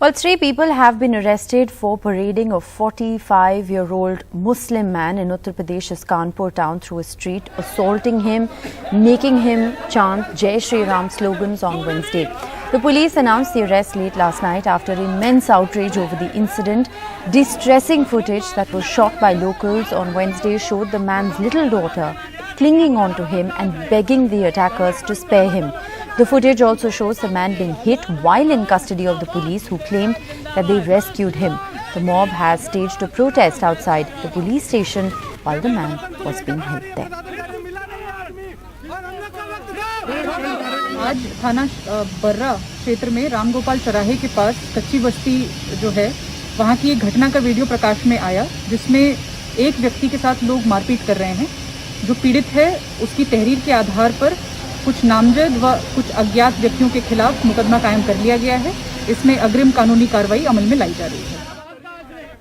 Well, 3 people have been arrested for parading a 45-year-old Muslim man in Uttar Pradesh's Kanpur town through a street, assaulting him, making him chant Jai Shri Ram slogans on Wednesday. The police announced the arrest late last night after immense outrage over the incident. Distressing footage that was shot by locals on Wednesday showed the man's little daughter clinging onto him and begging the attackers to spare him. The footage also shows the man being hit while in custody of the police, who claimed that they rescued him. The mob has staged a protest outside the police station while the man was being held there. आज थाना बर्रा क्षेत्र में रामगोपाल चौराहे के पास कच्ची बस्ती जो है वहां की एक घटना का वीडियो प्रकाश में आया, जिसमें एक व्यक्ति के साथ लोग मारपीट कर रहे हैं। जो पीड़ित है उसकी तहरीर के आधार पर कुछ नामजद व कुछ अज्ञात व्यक्तियों के खिलाफ मुकदमा कायम कर लिया गया है। इसमें अग्रिम कानूनी कार्रवाई अमल में लाई जा रही है।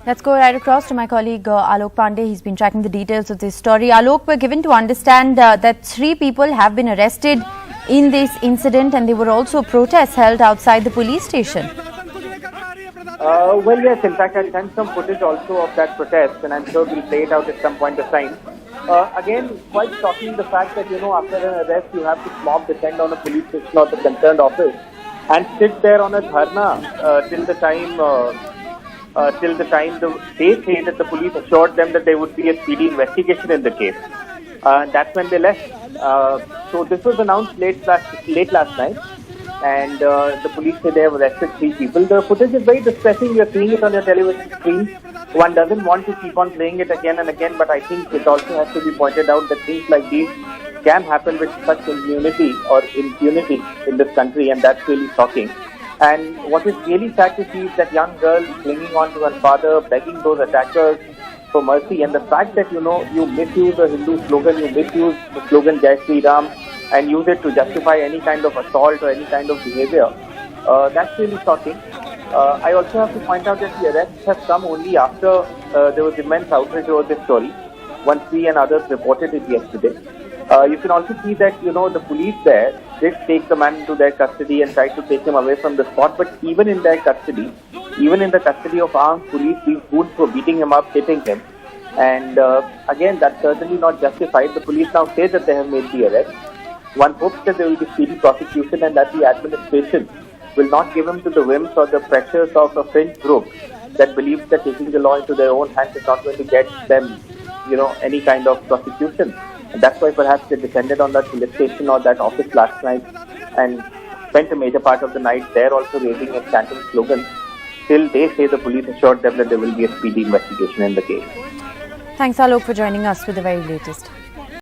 Let's go right across to my colleague Alok Pandey. He's been tracking the details of this story. Alok, we're given to understand that 3 people have been arrested in this incident, and there were also protests held outside the police station. Well, yes, in fact, I'll send some footage also of that protest, and I'm sure we'll play it out at some point of time. Again, quite shocking the fact that, after an arrest, you have to mob descend on a police station or the concerned office and sit there on a dharna till the time they say that the police assured them that there would be a speedy investigation in the case. That's when they left. So this was announced late last night, and the police say they have arrested 3 people. The footage is very distressing. You are seeing it on your television screen. One doesn't want to keep on playing it again and again, but I think it also has to be pointed out that things like these can happen with such impunity in this country, and that's really shocking. And what is really sad to see is that young girl clinging on to her father, begging those attackers for mercy, and the fact that you misuse a Hindu slogan, you misuse the slogan Jai Shri Ram and use it to justify any kind of assault or any kind of behavior. That's really shocking. I also have to point out that the arrests have come only after there was immense outrage over this story, once we and others reported it yesterday. You can also see that, the police there did take the man into their custody and tried to take him away from the spot, but even in their custody, even in the custody of armed police, these goons were beating him up, hitting him. And again, that's certainly not justified. The police now say that they have made the arrest. One hopes that there will be speedy prosecution and that the administration will not give him to the whims or the pressures of a fringe group that believes that taking the law into their own hands is not going to get them, any kind of prosecution. And that's why perhaps they descended on that police station or that office last night and spent a major part of the night there also raising and chanting slogans till they say the police assured them that there will be a speedy investigation in the case. Thanks, Alok, for joining us with the very latest.